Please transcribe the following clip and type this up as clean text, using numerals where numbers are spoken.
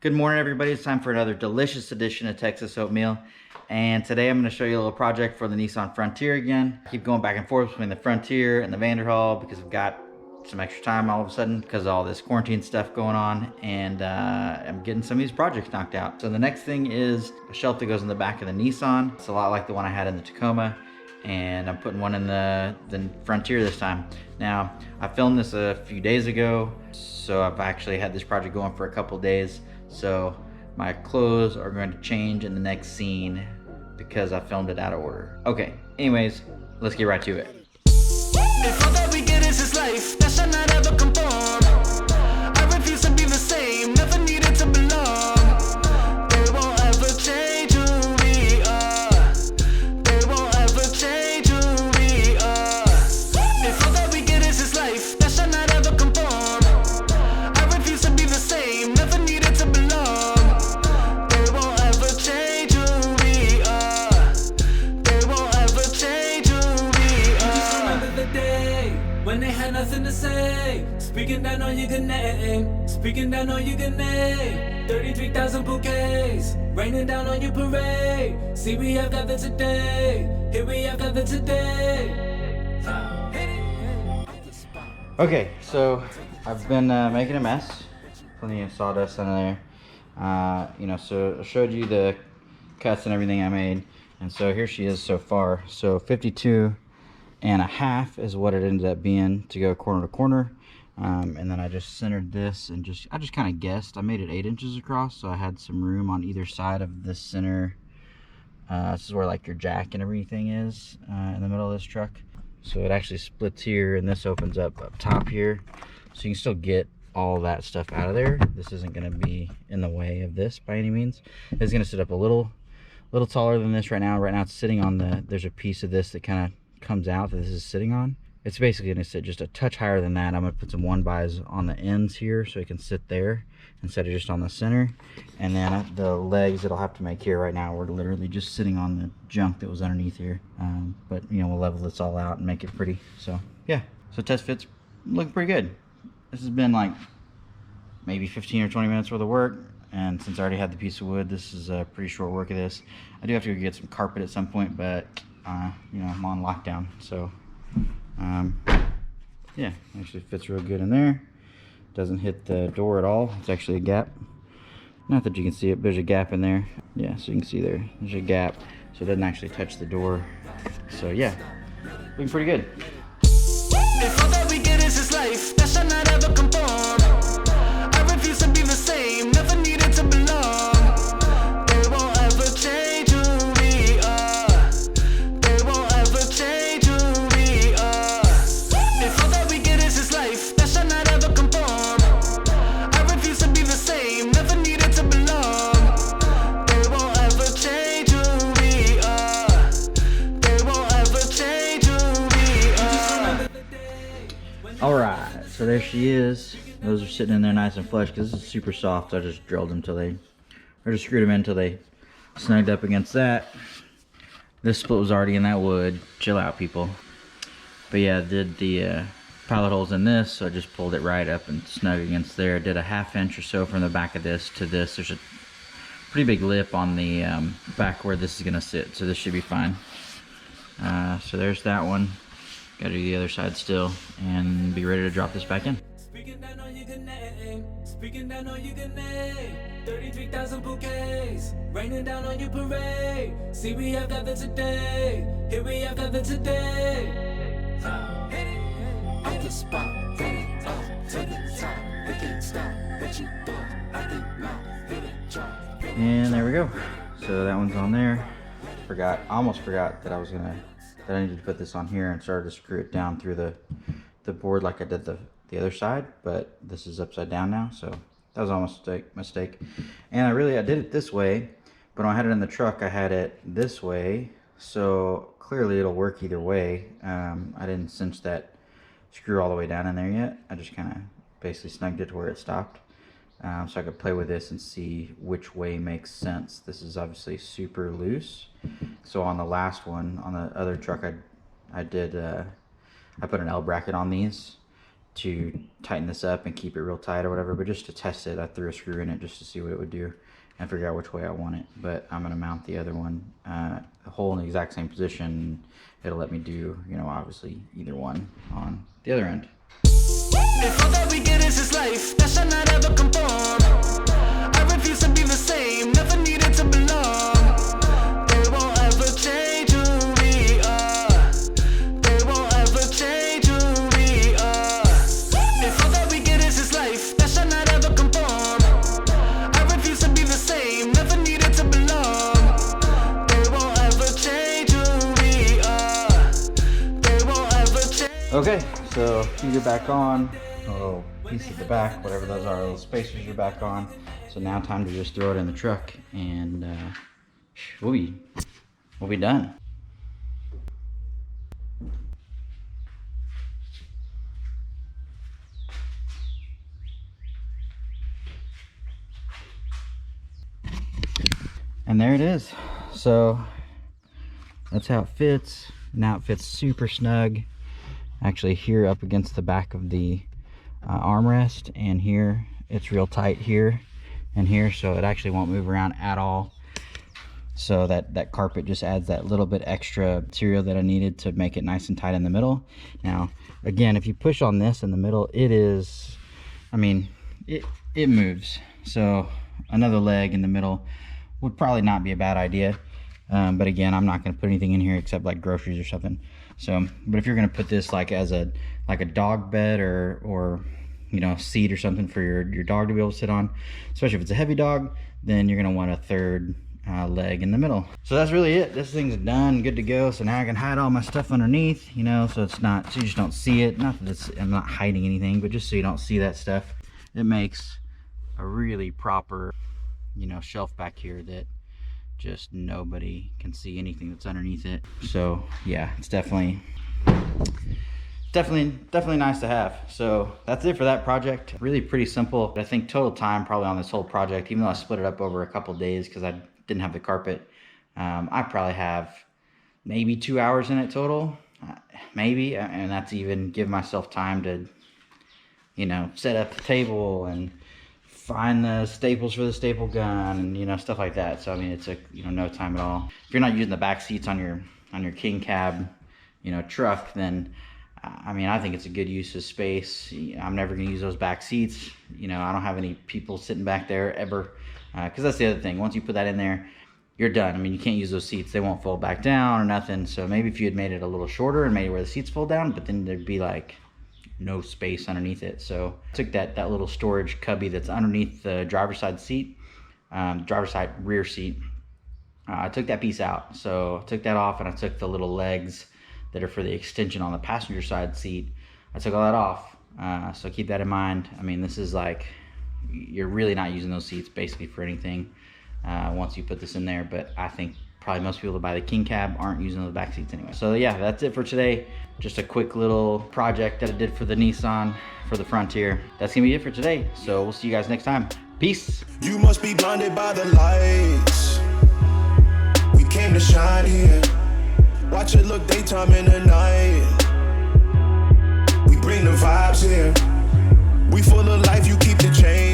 Good morning, everybody. It's time for another delicious edition of Texas Oatmeal. And today I'm going to show you a little project for the Nissan Frontier again. I keep going back and forth between the Frontier and the Vanderhaul because I've got some extra time all of a sudden because of all this quarantine stuff going on, and I'm getting some of these projects knocked out. So the next thing is a shelf that goes in the back of the Nissan. It's a lot like the one I had in the Tacoma, and I'm putting one in the Frontier this time. Now, I filmed this a few days ago, so I've actually had this project going for a couple days. So my clothes are going to change in the next scene because I filmed it out of order. Okay, anyways, let's get right to it. If all that we get is this life, that shall not ever conform. I refuse to be the same, never needed to belong. They won't ever change who we are. They won't ever change who we are. If all that we get is this life, that shall not ever conform. I refuse to be the same, never needed to belong. They won't ever change who we are. They won't ever change who we are. Just remember the day when they had nothing to say, speaking down on your good name, speaking down on your good name. 33,000 bouquets, raining down on your parade. See, we have gathered today, here we have gathered today. Okay, so I've been making a mess. Plenty of sawdust in there. So I showed you the cuts and everything I made. And so here she is so far. So 52.5 is what it ended up being to go corner to corner. And then I just centered this and I just kind of guessed. I made it 8 inches across, so I had some room on either side of this center. This is where like your jack and everything is in the middle of this truck. So it actually splits here, and this opens up top here, so you can still get all that stuff out of there. This isn't going to be in the way of this by any means. It's going to sit up a little taller than this right now. Right now it's sitting on there's a piece of this that kind of comes out that this is sitting on. It's basically going to sit just a touch higher than that. I'm going to put some 1-bys on the ends here so it can sit there instead of just on the center. And then the legs it'll have to make here right now, we're literally just sitting on the junk that was underneath here. But we'll level this all out and make it pretty. So yeah, so test fit's looking pretty good. This has been like maybe 15 or 20 minutes worth of work. And since I already had the piece of wood, this is a pretty short work of this. I do have to go get some carpet at some point, but I'm on lockdown, so yeah, actually fits real good in there. Doesn't hit the door at all. It's actually a gap. Not that you can see it, but there's a gap in there. Yeah, so you can see there's a gap, so it doesn't actually touch the door. So yeah, looking pretty good. If all that we get is this life, that shall not ever conform. I refuse to be the same, never needed to belong. They won't ever change who we are. They won't ever change who we are. If all that we get is this life, that shall not ever conform. I refuse to be the same, never needed to belong. They won't ever change who we are. They won't ever change who we are. Alright, so there she is. Those are sitting in there nice and flush because this is super soft. So I just drilled them just screwed them in until they snugged up against that. This split was already in that wood. Chill out, people. But yeah, I did the pilot holes in this, so I just pulled it right up and snug against there. I did a 1/2 inch or so from the back of this to this. There's a pretty big lip on the back where this is gonna sit, so this should be fine. So there's that one. Gotta do the other side still and be ready to drop this back in. Speaking down on your good name, speaking down on your good name. 33,000 bouquets, raining down on your parade. See, we have gathered today, here we have gathered today. On the spot, ready up to the top. We can't stop what you do. I think not, hit it, drop. And there we go. So that one's on there. Almost forgot that I needed to put this on here and started to screw it down through the board like I did the other side, but this is upside down now, so that was almost a mistake. And I did it this way, but when I had it in the truck I had it this way, so clearly it'll work either way. I didn't cinch that screw all the way down in there yet. I just kind of basically snugged it to where it stopped, so I could play with this and see which way makes sense. This is obviously super loose, so on the last one, on the other truck, I put an L bracket on these, to tighten this up and keep it real tight or whatever, but just to test it, I threw a screw in it just to see what it would do and figure out which way I want it. But I'm gonna mount the other one, the hole in the exact same position. It'll let me do, you know, obviously either one on the other end. If all that we get is this life, that shall not ever conform. I refuse to be the same, never needed to belong. They won't ever change who we are. They won't ever change who we are. If all that we get is this life, that shall not ever conform. I refuse to be the same, never needed to belong. They won't ever change who we are. They won't ever change. Okay, so heater back on, a little piece at the back, whatever those are, little spacers are back on. So now time to just throw it in the truck and we'll be done. And there it is. So that's how it fits. Now it fits super snug. Actually here up against the back of the armrest, and here it's real tight here and here, so it actually won't move around at all. So that carpet just adds that little bit extra material that I needed to make it nice and tight in the middle. Now again, if you push on this in the middle, it is, I mean, it moves. So another leg in the middle would probably not be a bad idea. But again, I'm not going to put anything in here except like groceries or something. So, but if you're going to put this like as a dog bed or you know, seat or something for your dog to be able to sit on, especially if it's a heavy dog, then you're going to want a third leg in the middle. So that's really it. This thing's done, good to go. So now I can hide all my stuff underneath, you know, so it's not, so you just don't see it. Not that it's, I'm not hiding anything, but just so you don't see that stuff. It makes a really proper, you know, shelf back here that just nobody can see anything that's underneath it. So yeah, it's definitely nice to have. So that's it for that project. Really pretty simple. I think total time probably on this whole project, even though I split it up over a couple days because I didn't have the carpet, I probably have maybe 2 hours in it total, maybe, and that's even give myself time to, you know, set up the table and find the staples for the staple gun and, you know, stuff like that. So I mean, it's a, you know, no time at all. If you're not using the back seats on your king cab, you know, truck, then I mean, I think it's a good use of space. I'm never going to use those back seats. You know, I don't have any people sitting back there ever, because that's the other thing. Once you put that in there, you're done. I mean, you can't use those seats. They won't fold back down or nothing. So maybe if you had made it a little shorter and made it where the seats fold down, but then there'd be like no space underneath it. So I took that little storage cubby that's underneath the driver's side seat, driver's side rear seat. I took that piece out. So I took that off, and I took the little legs that are for the extension on the passenger side seat. I took all that off. So keep that in mind. I mean, this is like, you're really not using those seats basically for anything once you put this in there. But I think probably most people that buy the king cab aren't using those back seats anyway. So yeah, that's it for today. Just a quick little project that I did for the Nissan, for the Frontier. That's gonna be it for today. So we'll see you guys next time. Peace. You must be blinded by the lights. We came to shine here. Watch it look daytime in the night. We bring the vibes here. We full of life, you keep the change.